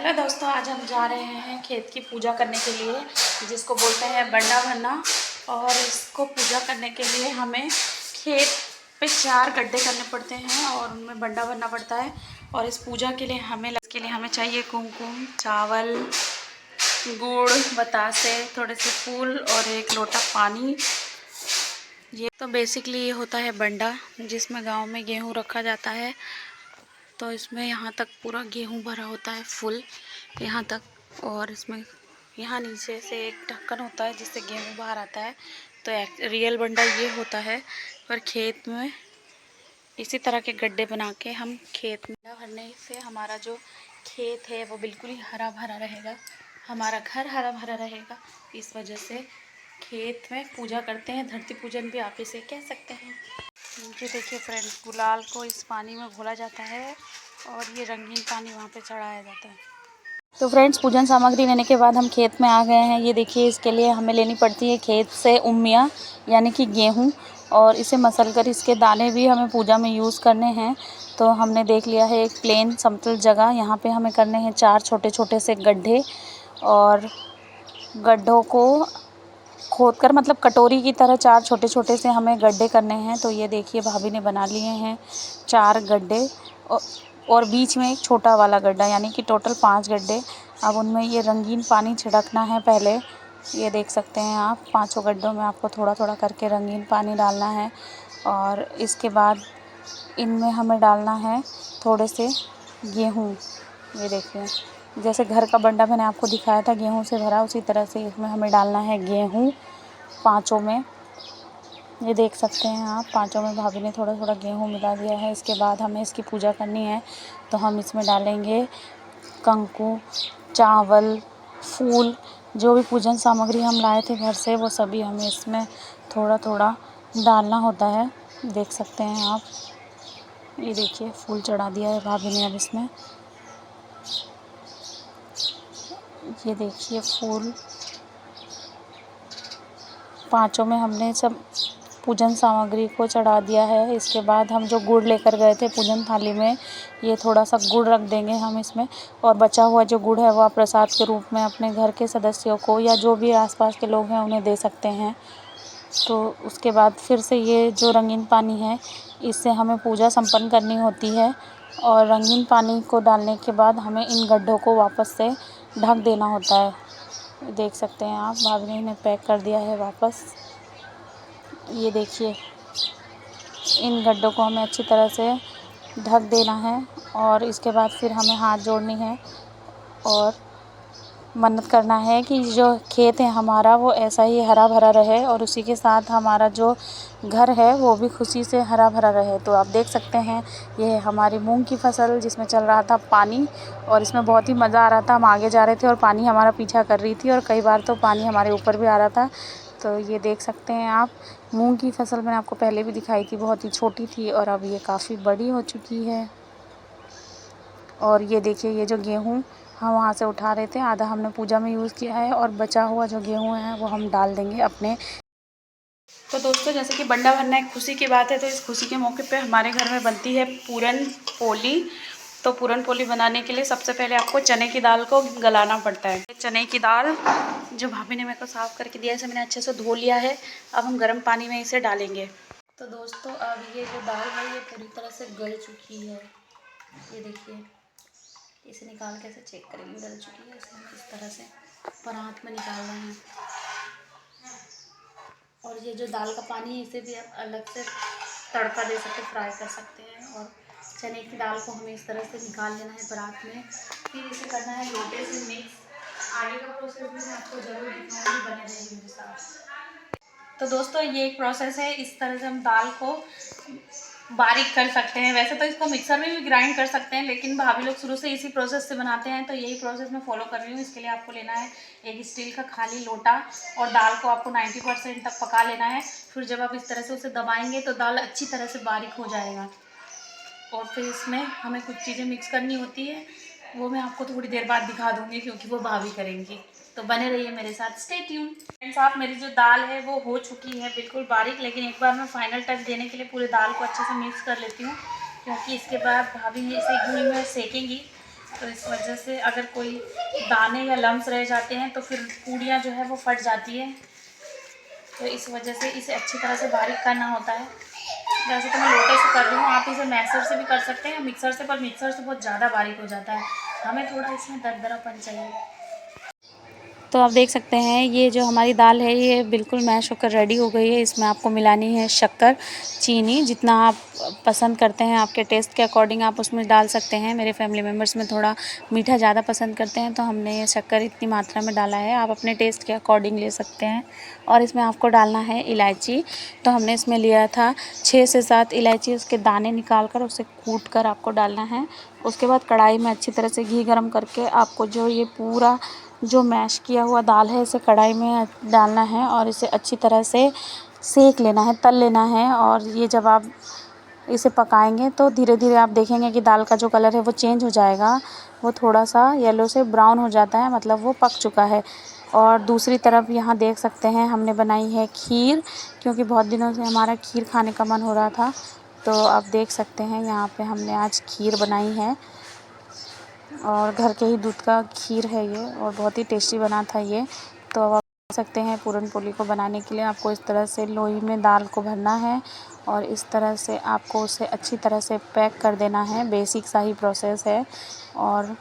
Hello दोस्तों, आज हम जा रहे हैं खेत की पूजा करने के लिए, जिसको बोलते हैं बंडा भरना। और इसको पूजा करने के लिए हमें खेत पे 4 गड्ढे करने पड़ते हैं और उनमें बंडा भरना पड़ता है। और इस पूजा के लिए हमें चाहिए कुमकुम, चावल, गुड़, बतासे, थोड़े से फूल और 1 लोटा पानी। ये तो बेसिकली ये होता है बंडा, जिसमें गाँव में गेहूँ रखा जाता है। तो इसमें यहाँ तक पूरा गेहूँ भरा होता है फुल यहाँ तक, और इसमें यहाँ नीचे से एक ढक्कन होता है जिससे गेहूँ बाहर आता है। तो रियल बंडा ये होता है। पर खेत में इसी तरह के गड्ढे बना के हम खेत में भरने से हमारा जो खेत है वो बिल्कुल ही हरा भरा रहेगा, हमारा घर हरा भरा रहेगा। इस वजह से खेत में पूजा करते हैं, धरती पूजन भी आप इसे कह सकते हैं। ये देखिए फ्रेंड्स, गुलाल को इस पानी में घोला जाता है और ये रंगीन पानी वहाँ पे चढ़ाया जाता है। तो फ्रेंड्स, पूजन सामग्री लेने के बाद हम खेत में आ गए हैं। ये देखिए, इसके लिए हमें लेनी पड़ती है खेत से उम्मियाँ, यानी कि गेहूँ, और इसे मसल कर इसके दाने भी हमें पूजा में यूज़ करने हैं। तो हमने देख लिया है एक प्लेन समतल जगह, यहाँ पे हमें करने हैं 4 छोटे छोटे से गड्ढे। और गड्ढों को खोदकर, मतलब कटोरी की तरह 4 छोटे छोटे से हमें गड्ढे करने हैं। तो ये देखिए, भाभी ने बना लिए हैं 4 गड्ढे और बीच में एक छोटा वाला गड्ढा, यानी कि टोटल 5 गड्ढे। अब उनमें ये रंगीन पानी छिड़कना है पहले। ये देख सकते हैं आप, 5 गड्ढों में आपको थोड़ा थोड़ा करके रंगीन पानी डालना है। और इसके बाद इनमें हमें डालना है थोड़े से गेहूँ। ये देखिए, जैसे घर का बंडा मैंने आपको दिखाया था गेहूँ से भरा, उसी तरह से इसमें हमें डालना है गेहूँ 5 में। ये देख सकते हैं आप, 5 में भाभी ने थोड़ा थोड़ा गेहूँ मिला दिया है। इसके बाद हमें इसकी पूजा करनी है, तो हम इसमें डालेंगे कंकु, चावल, फूल, जो भी पूजन सामग्री हम लाए थे घर से, वो सभी हमें इसमें थोड़ा थोड़ा डालना होता है। देख सकते हैं आप, ये देखिए फूल चढ़ा दिया है भाभी ने अब इसमें। ये देखिए फूल 5 में हमने सब पूजन सामग्री को चढ़ा दिया है। इसके बाद हम जो गुड़ लेकर गए थे पूजन थाली में, ये थोड़ा सा गुड़ रख देंगे हम इसमें, और बचा हुआ जो गुड़ है वो आप प्रसाद के रूप में अपने घर के सदस्यों को या जो भी आसपास के लोग हैं उन्हें दे सकते हैं। तो उसके बाद फिर से ये जो रंगीन पानी है, इससे हमें पूजा संपन्न करनी होती है। और रंगीन पानी को डालने के बाद हमें इन गड्ढों को वापस से ढक देना होता है। देख सकते हैं आप, भाभी ने इन्हें पैक कर दिया है वापस। ये देखिए, इन गड्ढों को हमें अच्छी तरह से ढक देना है। और इसके बाद फिर हमें हाथ जोड़नी है और मन्नत करना है कि जो खेत है हमारा वो ऐसा ही हरा भरा रहे, और उसी के साथ हमारा जो घर है वो भी खुशी से हरा भरा रहे। तो आप देख सकते हैं, ये है हमारी मूंग की फसल, जिसमें चल रहा था पानी, और इसमें बहुत ही मज़ा आ रहा था। हम आगे जा रहे थे और पानी हमारा पीछा कर रही थी, और कई बार तो पानी हमारे ऊपर भी आ रहा था। तो ये देख सकते हैं आप, मूंग की फसल मैंने आपको पहले भी दिखाई थी, बहुत ही छोटी थी और अब ये काफ़ी बड़ी हो चुकी है। और ये देखिए, ये जो गेहूँ हम वहाँ से उठा रहे थे, आधा हमने पूजा में यूज़ किया है, और बचा हुआ जो गेहूँ है वो हम डाल देंगे अपने। तो दोस्तों, जैसे कि बंडा भरना एक खुशी की बात है, तो इस खुशी के मौके पे हमारे घर में बनती है पूरन पोली। तो पूरन पोली बनाने के लिए सबसे पहले आपको चने की दाल को गलाना पड़ता है। चने की दाल जो भाभी ने मेरे को साफ़ करके दिया है, इसे मैंने अच्छे से धो लिया है। अब हम गर्म पानी में इसे डालेंगे। तो दोस्तों, अब ये जो दाल है ये पूरी तरह से गल चुकी है। ये देखिए, इसे निकाल के ऐसे चेक करेंगे, गल चुकी है। इसे हम इस तरह से परात में निकाल रहे हैं। और ये जो दाल का पानी है, इसे भी आप अलग से तड़का दे सकते, फ्राई कर सकते हैं। और चने की दाल को हमें इस तरह से निकाल लेना है परात में, फिर इसे करना है लोटे से मिक्स। आगे का प्रोसेस भी मैं आपको ज़रूर दिखाऊंगी, बने रहिए मेरे साथ। तो दोस्तों, ये एक प्रोसेस है, इस तरह से हम दाल को बारीक कर सकते हैं। वैसे तो इसको मिक्सर में भी ग्राइंड कर सकते हैं, लेकिन भाभी लोग शुरू से इसी प्रोसेस से बनाते हैं, तो यही प्रोसेस मैं फॉलो कर रही हूँ। इसके लिए आपको लेना है एक स्टील का खाली लोटा, और दाल को आपको 90% तक पका लेना है। फिर जब आप इस तरह से उसे दबाएंगे तो दाल अच्छी तरह से बारीक हो जाएगा। और फिर इसमें हमें कुछ चीज़ें मिक्स करनी होती है, वो मैं आपको थोड़ी देर बाद दिखा दूँगी, क्योंकि वो भाभी करेंगी। तो बने रहिए मेरे साथ, स्टे ट्यून। फ्रेंड्स, आप, मेरी जो दाल है वो हो चुकी है बिल्कुल बारीक, लेकिन एक बार मैं फाइनल टच देने के लिए पूरे दाल को अच्छे से मिक्स कर लेती हूँ, क्योंकि इसके बाद भाभी इसे घी में सेकेंगी। तो इस वजह से अगर कोई दाने या लम्स रह जाते हैं तो फिर पूड़ियाँ जो है वो फट जाती है। तो इस वजह से इसे अच्छी तरह से बारीक करना होता है। वैसे तो मैं लोटे से कर रही हूँ, आप इसे मैसर से भी कर सकते हैं, मिक्सर से, पर मिक्सर से बहुत ज़्यादा बारीक हो जाता है, हमें थोड़ा इसमें दरदरापन चाहिए। तो आप देख सकते हैं ये जो हमारी दाल है ये बिल्कुल मैश होकर रेडी हो गई है। इसमें आपको मिलानी है शक्कर, चीनी, जितना आप पसंद करते हैं आपके टेस्ट के अकॉर्डिंग आप उसमें डाल सकते हैं। मेरे फैमिली मेम्बर्स में थोड़ा मीठा ज़्यादा पसंद करते हैं तो हमने ये शक्कर इतनी मात्रा में डाला है, आप अपने टेस्ट के अकॉर्डिंग ले सकते हैं। और इसमें आपको डालना है इलायची, तो हमने इसमें लिया था 6 से 7 इलायची, उसके दाने निकाल कर उसे कूट कर आपको डालना है। उसके बाद कढ़ाई में अच्छी तरह से घी गर्म करके आपको जो ये पूरा जो मैश किया हुआ दाल है इसे कढ़ाई में डालना है और इसे अच्छी तरह से सेक लेना है, तल लेना है। और ये जब आप इसे पकाएंगे तो धीरे धीरे आप देखेंगे कि दाल का जो कलर है वो चेंज हो जाएगा, वो थोड़ा सा येलो से ब्राउन हो जाता है, मतलब वो पक चुका है। और दूसरी तरफ यहाँ देख सकते हैं हमने बनाई है खीर, क्योंकि बहुत दिनों से हमारा खीर खाने का मन हो रहा था। तो आप देख सकते हैं यहाँ पे हमने आज खीर बनाई है और घर के ही दूध का खीर है ये, और बहुत ही टेस्टी बना था ये। तो अब आप देख सकते हैं पूरन पोली को बनाने के लिए आपको इस तरह से लोई में दाल को भरना है और इस तरह से आपको उसे अच्छी तरह से पैक कर देना है। बेसिक सा ही प्रोसेस है। और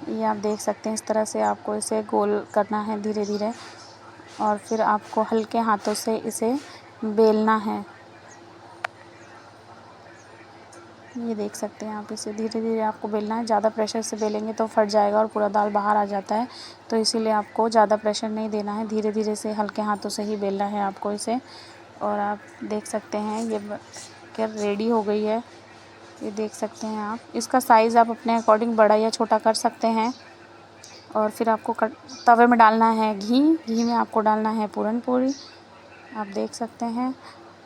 ये आप देख सकते हैं इस तरह से आपको इसे गोल करना है धीरे धीरे, और फिर आपको हल्के हाथों से इसे बेलना है। ये देख सकते हैं आप, इसे धीरे धीरे आपको बेलना है, ज़्यादा प्रेशर से बेलेंगे तो फट जाएगा और पूरा दाल बाहर आ जाता है। तो इसीलिए आपको ज़्यादा प्रेशर नहीं देना है, धीरे धीरे से हल्के हाथों से ही बेलना है आपको इसे। और आप देख सकते हैं ये क्या रेडी हो गई है, ये देख सकते हैं आप। इसका साइज़ आप अपने अकॉर्डिंग बड़ा या छोटा कर सकते हैं। और फिर आपको तवे में डालना है घी, घी में आपको डालना है पूरन पोली, आप देख सकते हैं।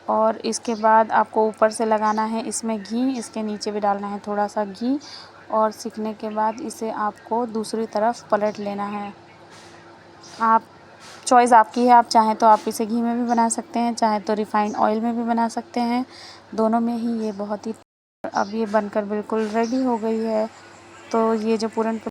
और इसके बाद आपको ऊपर से लगाना है इसमें घी, इसके नीचे भी डालना है थोड़ा सा घी, और सिकने के बाद इसे आपको दूसरी तरफ पलट लेना है। आप चॉइस आपकी है, आप चाहें तो आप इसे घी में भी बना सकते हैं, चाहे तो रिफ़ाइंड ऑयल में भी बना सकते हैं, दोनों में ही ये बहुत ही। अब ये बनकर बिल्कुल रेडी हो गई है। तो ये जो पूरन